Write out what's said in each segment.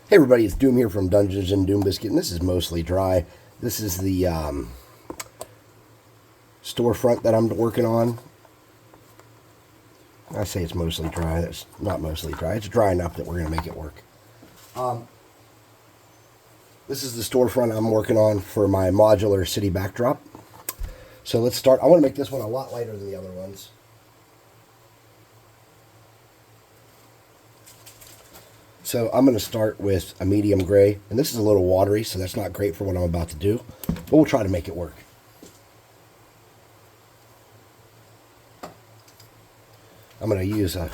Hey everybody, it's Doom here from Dungeons and Doom Biscuit, and this is mostly dry. This is the storefront that I'm working on. I say it's mostly dry. It's not mostly dry. It's dry enough that we're going to make it work. This is the storefront I'm working on for my modular city backdrop. So let's start. I want to make this one a lot lighter than the other ones. So I'm going to start with a medium gray, and this is a little watery, so that's not great for what I'm about to do, but we'll try to make it work. I'm going to use a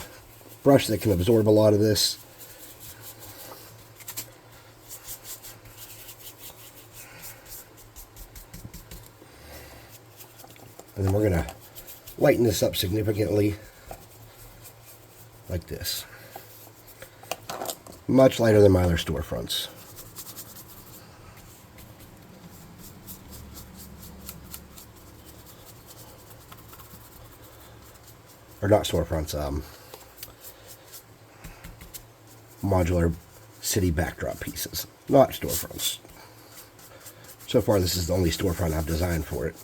brush that can absorb a lot of this. And then we're going to lighten this up significantly, like this. Much lighter than my other storefronts. Or not storefronts, modular city backdrop pieces. Not storefronts. So far this is the only storefront I've designed for it.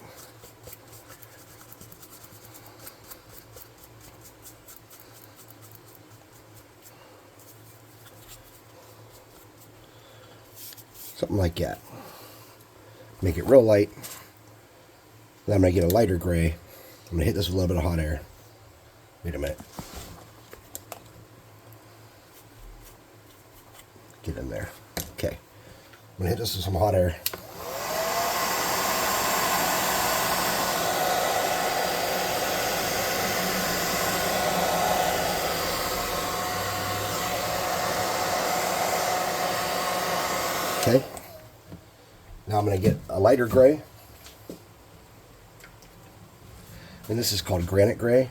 Something like that. Make it real light. Then I'm going to get a lighter gray. I'm going to hit this with a little bit of hot air. Wait a minute. Get in there. Okay. I'm going to hit this with some hot air. Okay. Now I'm going to get a lighter gray. And this is called granite gray.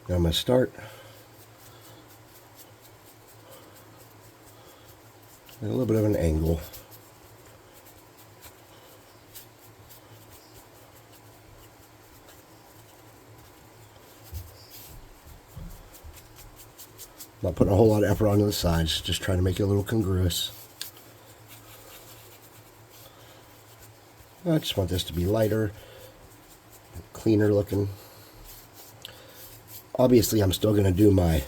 Now I'm going to start at a little bit of an angle. Not putting a whole lot of effort onto the sides, just trying to make it a little congruous. I just want this to be lighter, cleaner looking. Obviously, I'm still going to do my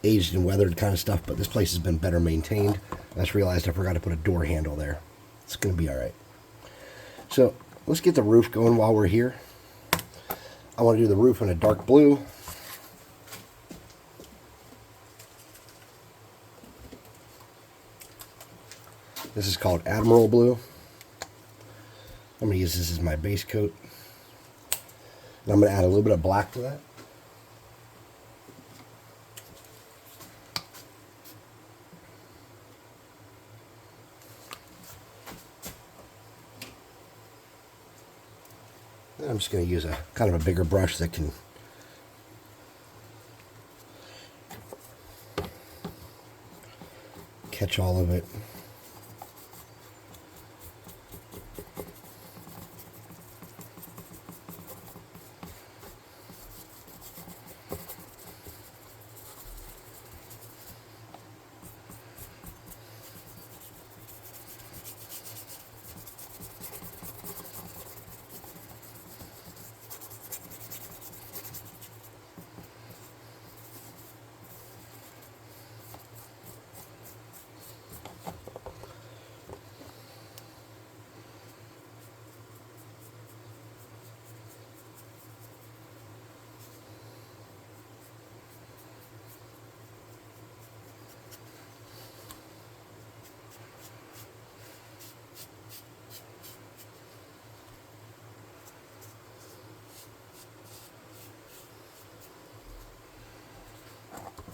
aged and weathered kind of stuff, but this place has been better maintained. I just realized I forgot to put a door handle there. It's going to be all right. So let's get the roof going while we're here. I want to do the roof in a dark blue. This is called Admiral Blue. I'm going to use this as my base coat. And I'm going to add a little bit of black to that. And I'm just going to use a kind of a bigger brush that can catch all of it.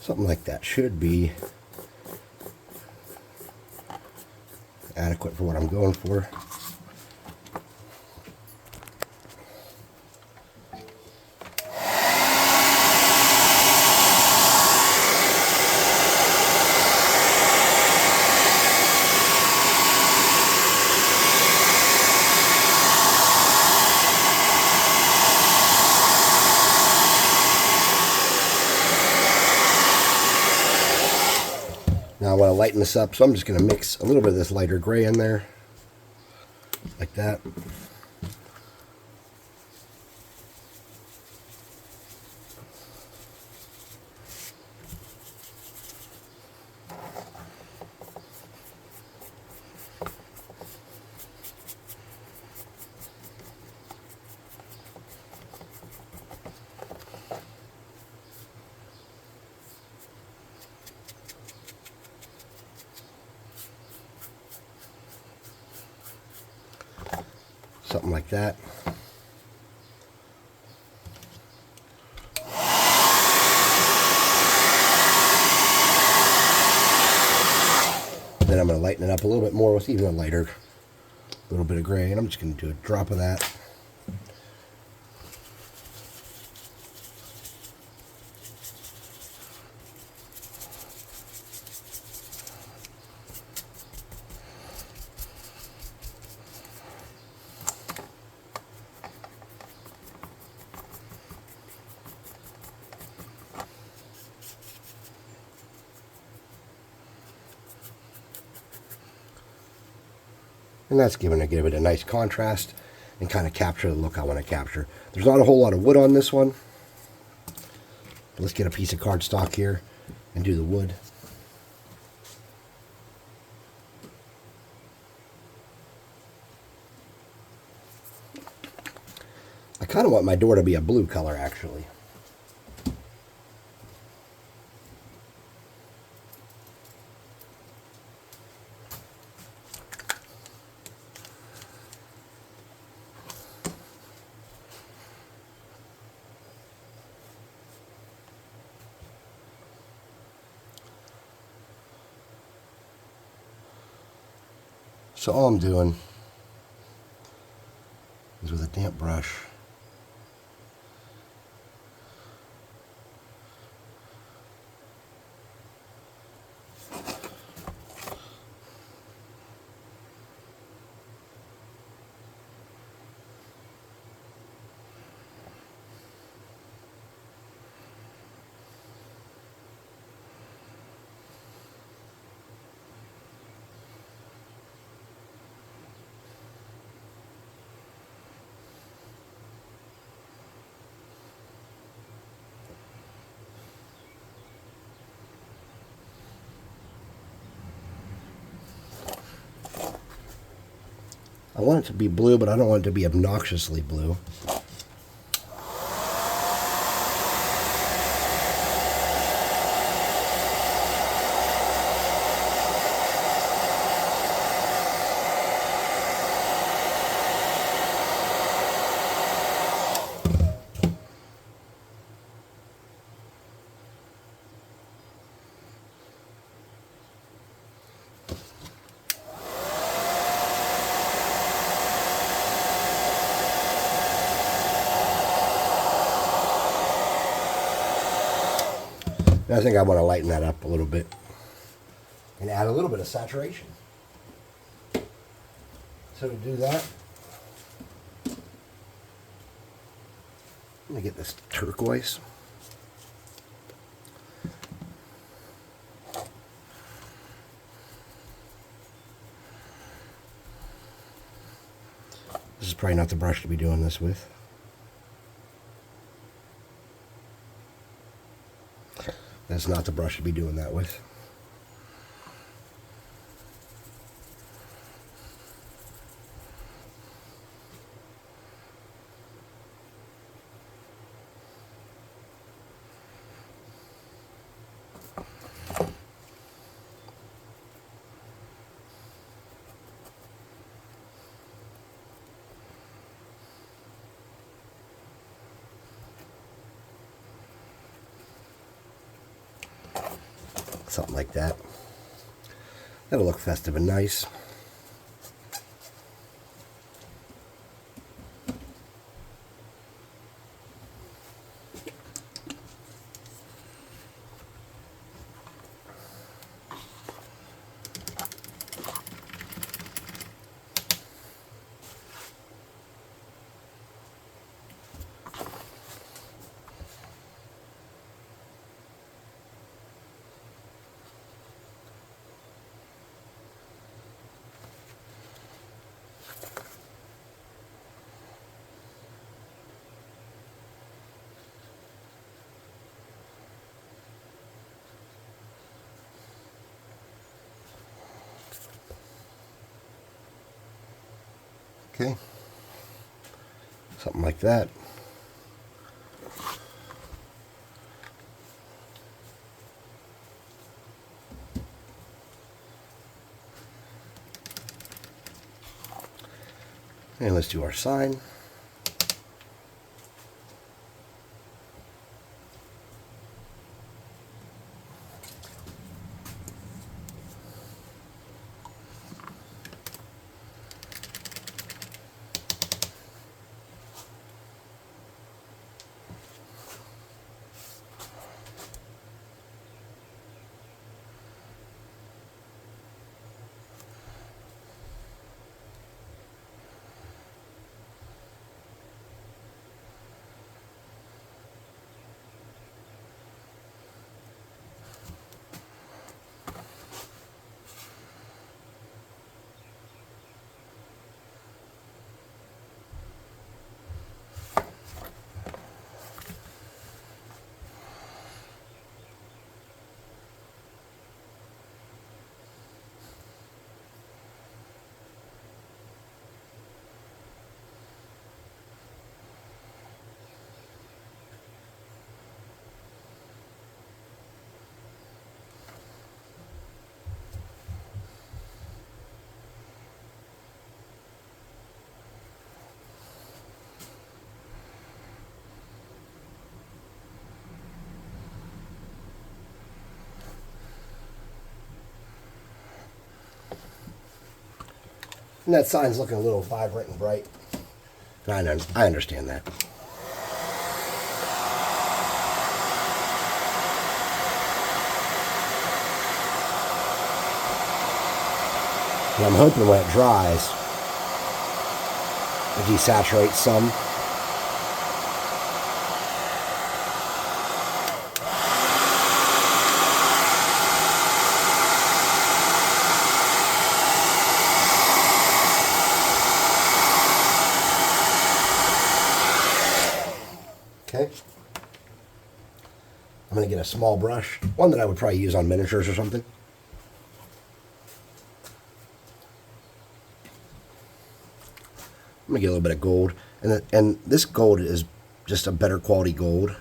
Something like that should be adequate for what I'm going for. want to lighten this up, so I'm just going to mix a little bit of this lighter gray in there, like that. Something like that. Then I'm going to lighten it up a little bit more with even a lighter little bit of gray, and I'm just going to do a drop of that. And that's going to give it a nice contrast and kind of capture the look I want to capture. There's not a whole lot of wood on this one. Let's get a piece of cardstock here and do the wood. I kind of want my door to be a blue color, actually. So all I'm doing is with a damp brush, I want it to be blue, but I don't want it to be obnoxiously blue. And I think I want to lighten that up a little bit and add a little bit of saturation. So to do that, I'm going to get this turquoise. This is probably not the brush to be doing this with. That's not the brush to be doing that with. Something like that. That'll look festive and nice. Okay. Something like that. And let's do our sign. And that sign's looking a little vibrant and bright. And I understand that. And I'm hoping when it dries, it desaturates some. Okay. I'm going to get a small brush, one that I would probably use on miniatures or something. I'm going to get a little bit of gold. And this gold is just a better quality gold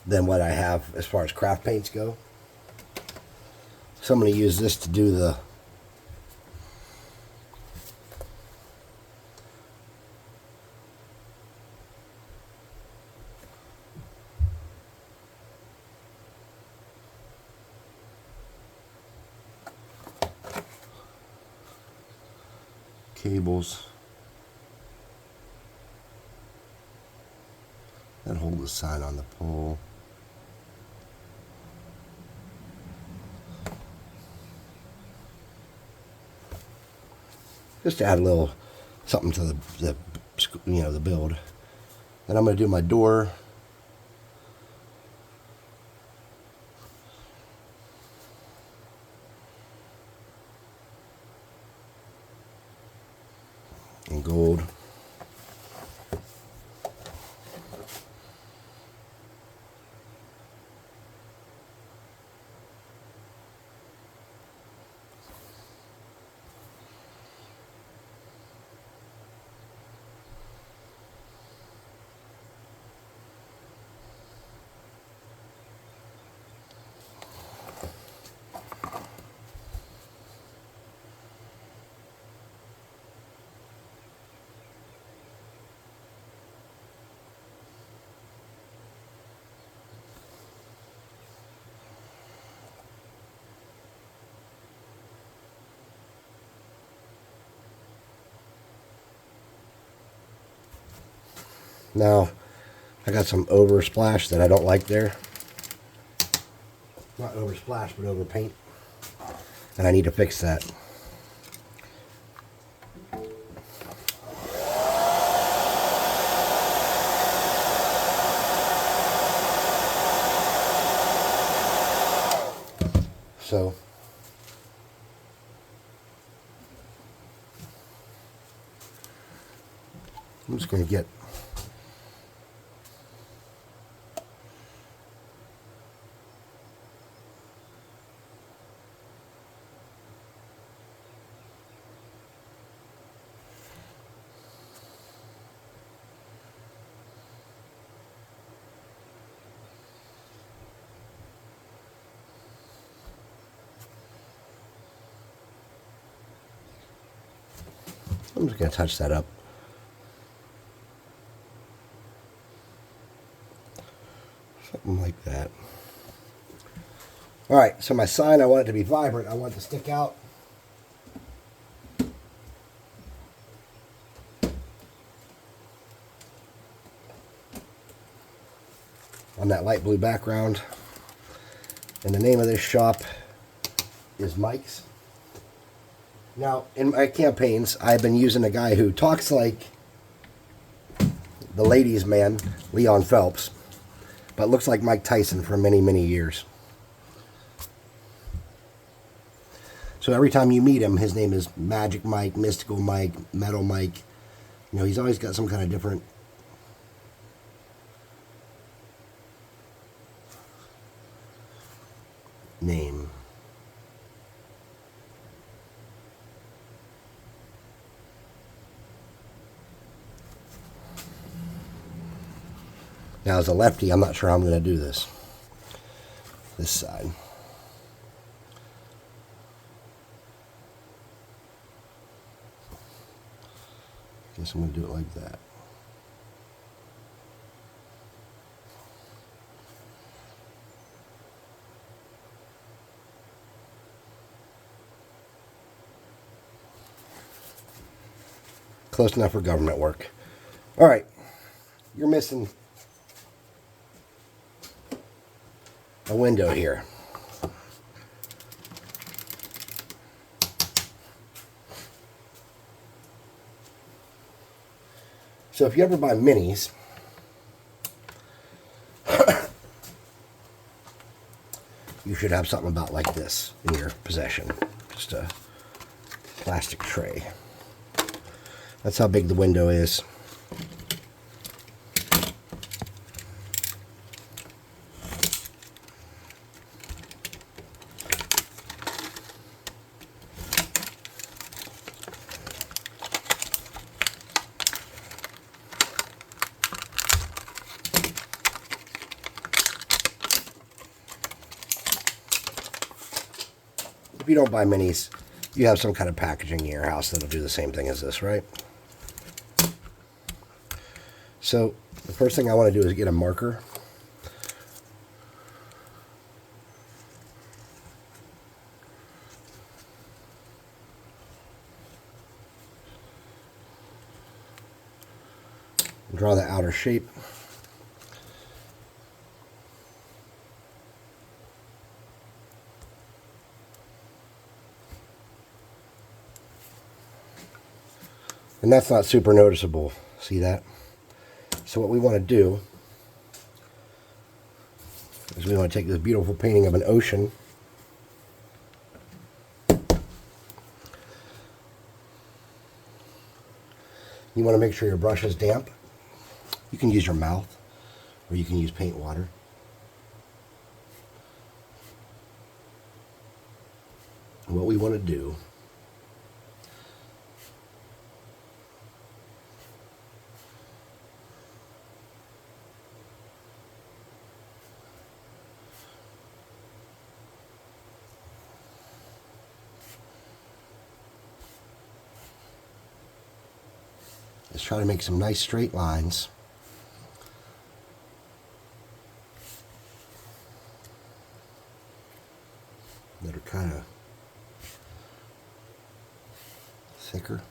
than what I have as far as craft paints go. So I'm going to use this to do the cables that hold the sign on the pole. Just to add a little something to the build. Then I'm going to do my door. In gold. Now, I got some oversplash that I don't like there. Not oversplash, but over paint. And I need to fix that. So, I'm just going to get I'm just going to touch that up. Something like that. All right, so my sign, I want it to be vibrant. I want it to stick out. On that light blue background. And the name of this shop is Mike's. Now, in my campaigns, I've been using a guy who talks like the ladies' man, Leon Phelps, but looks like Mike Tyson for many, many years. So every time you meet him, his name is Magic Mike, Mystical Mike, Metal Mike. You know, he's always got some kind of different name. Now, as a lefty, I'm not sure how I'm going to do this. This side. Guess I'm going to do it like that. Close enough for government work. All right. You're missing a window here. So if you ever buy minis, you should have something about like this in your possession. Just a plastic tray. That's how big the window is. If you don't buy minis, you have some kind of packaging in your house that'll do the same thing as this, right? So the first thing I want to do is get a marker. Draw the outer shape. And that's not super noticeable. See that? So what we want to do is we want to take this beautiful painting of an ocean. You want to make sure your brush is damp. You can use your mouth or you can use paint water. And what we want to do is try to make some nice straight lines. That are kind of thicker.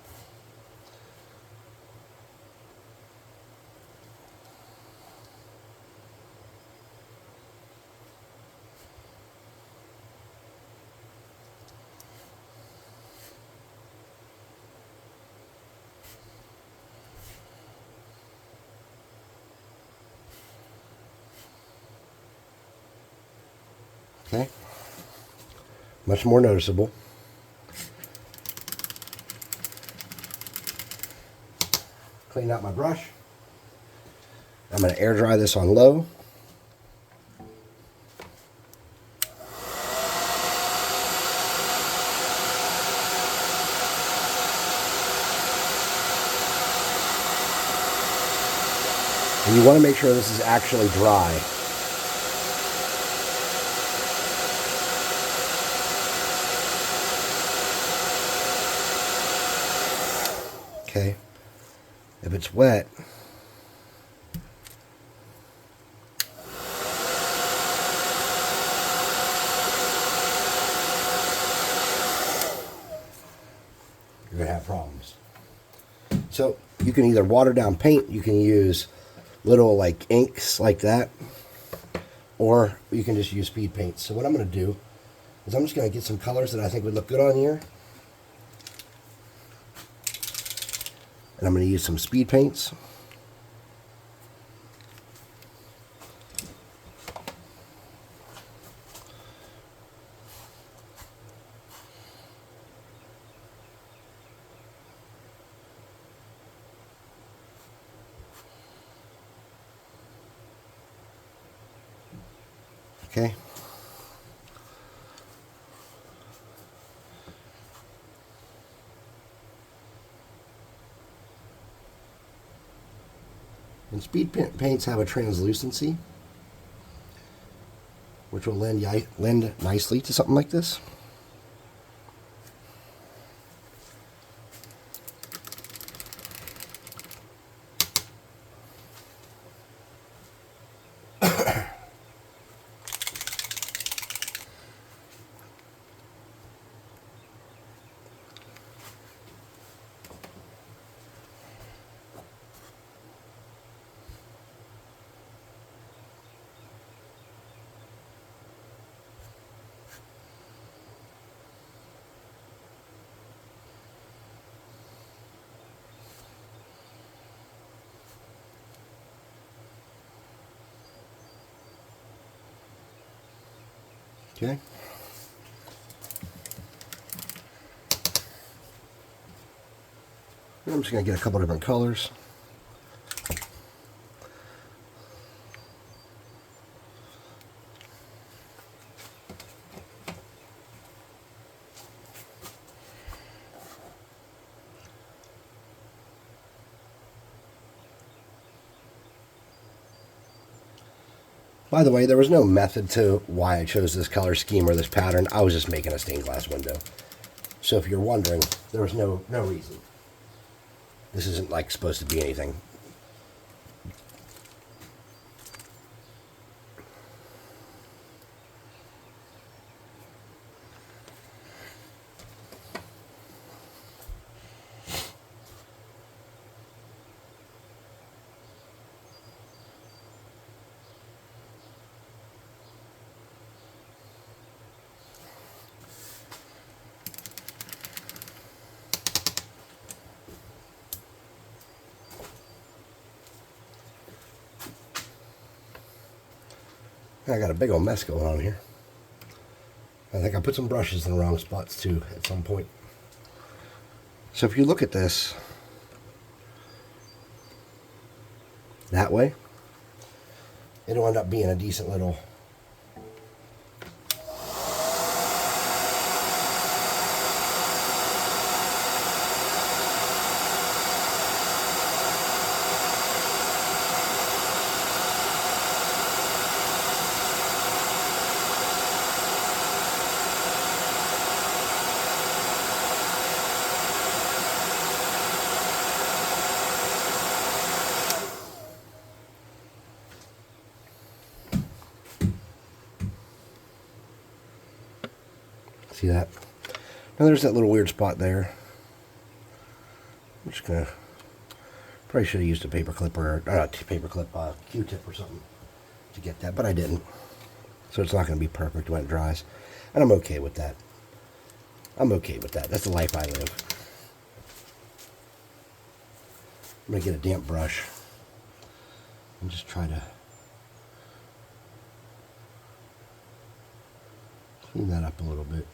Okay, much more noticeable. Clean out my brush. I'm going to air dry this on low. And you want to make sure this is actually dry. Okay. If it's wet, you're going to have problems. So you can either water down paint, you can use little like inks like that, or you can just use speed paint. So what I'm going to do is I'm just going to get some colors that I think would look good on here. And I'm going to use some speed paints. Okay. And speed paints have a translucency, which will lend nicely to something like this. Okay. I'm just going to get a couple different colors. By the way, there was no method to why I chose this color scheme or this pattern. I was just making a stained glass window. So if you're wondering, there was no reason. This isn't like supposed to be anything. I got a big old mess going on here. I think I put some brushes in the wrong spots too at some point. So if you look at this that way, it'll end up being a decent little see that? Now there's that little weird spot there. I'm just gonna, probably should have used a paper clip or not paper clip, Q-tip or something to get that, but I didn't. So it's not gonna be perfect when it dries, and I'm okay with that. I'm okay with that. That's the life I live. I'm gonna get a damp brush and just try to clean that up a little bit.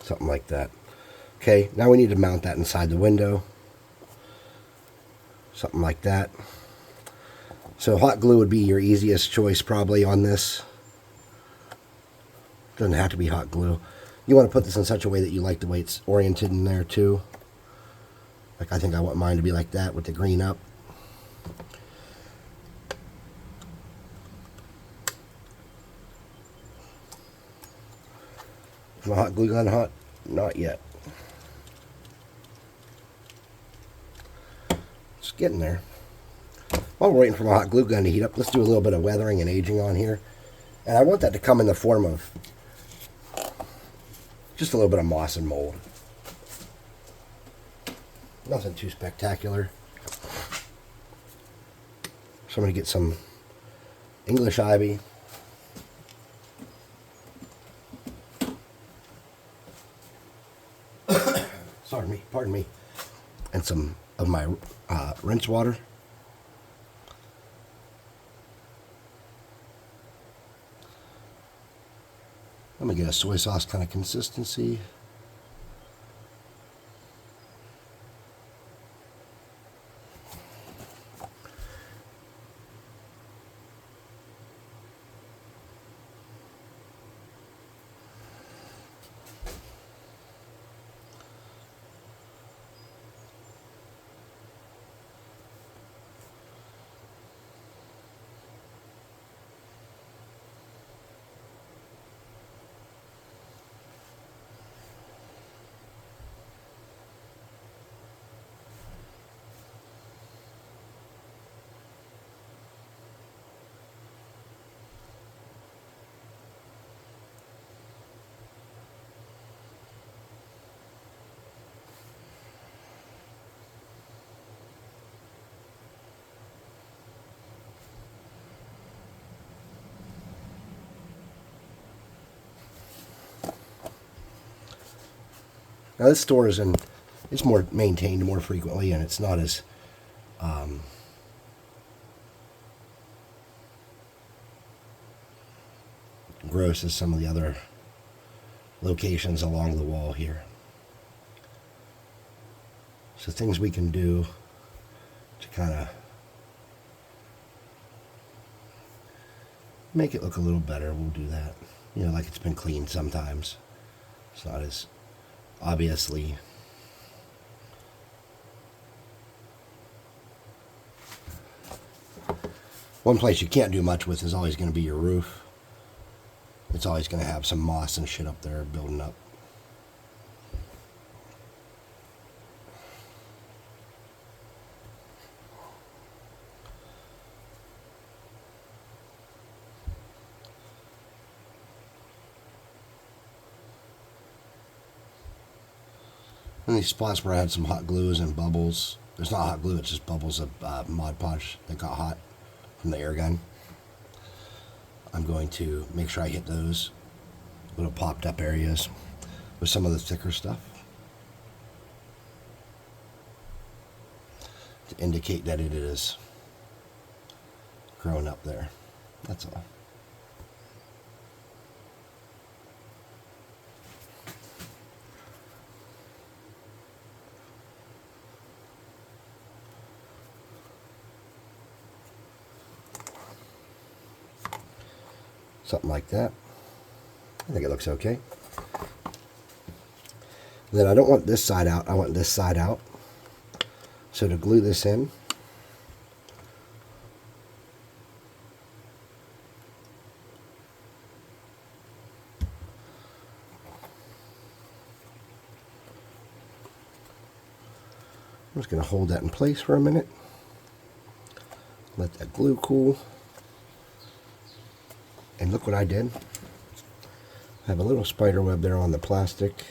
Something like that. Okay, now we need to mount that inside the window. Something like that. So hot glue would be your easiest choice probably on this. Doesn't have to be hot glue. You want to put this in such a way that you like the way it's oriented in there too. Like I think I want mine to be like that with the green up. Is my hot glue gun hot? Not yet. It's getting there. While we're waiting for my hot glue gun to heat up, let's do a little bit of weathering and aging on here. And I want that to come in the form of just a little bit of moss and mold. Nothing too spectacular. So I'm going to get some English ivy. Pardon me. And some of my rinse water. Let me get a soy sauce kind of consistency. Now this store it's more maintained more frequently, and it's not as gross as some of the other locations along the wall here. So things we can do to kind of make it look a little better, we'll do that. You know, like it's been cleaned sometimes. It's not as obviously one place you can't do much with is always going to be your roof. It's always going to have some moss and shit up there building up. And these spots where I had some hot glues and bubbles, there's not hot glue, it's just bubbles of Mod Podge that got hot from the air gun. I'm going to make sure I hit those little popped up areas with some of the thicker stuff to indicate that it is growing up there. That's all. Something like that. I think it looks okay. Then I don't want this side out, I want this side out. So to glue this in, I'm just going to hold that in place for a minute. Let that glue cool. And look what I did. I have a little spider web there on the plastic.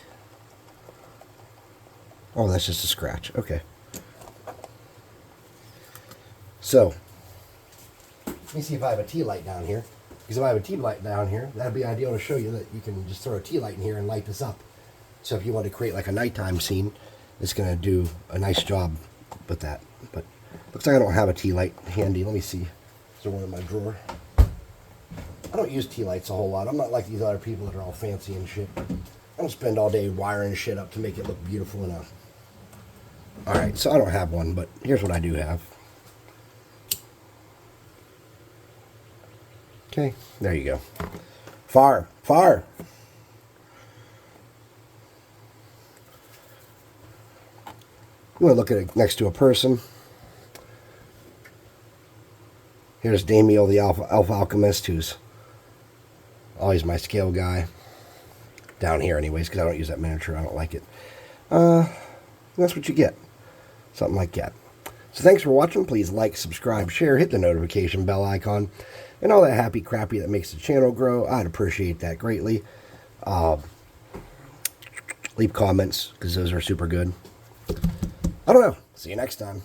Oh, that's just a scratch. Okay. So, let me see if I have a tea light down here. Because if I have a tea light down here, that'd be ideal to show you that you can just throw a tea light in here and light this up. So if you want to create like a nighttime scene, it's going to do a nice job with that. But looks like I don't have a tea light handy. Let me see. Is there one in my drawer? I don't use tea lights a whole lot. I'm not like these other people that are all fancy and shit. I don't spend all day wiring shit up to make it look beautiful enough. Alright, so I don't have one, but here's what I do have. Okay, there you go. Far, far. You want to look at it next to a person. Here's Damiel, the Alpha Alchemist, who's always my scale guy. Down here anyways, because I don't use that miniature. I don't like it. That's what you get. Something like that. So thanks for watching. Please like, subscribe, share, hit the notification bell icon, and all that happy crappy that makes the channel grow. I'd appreciate that greatly. Leave comments, because those are super good. I don't know. See you next time.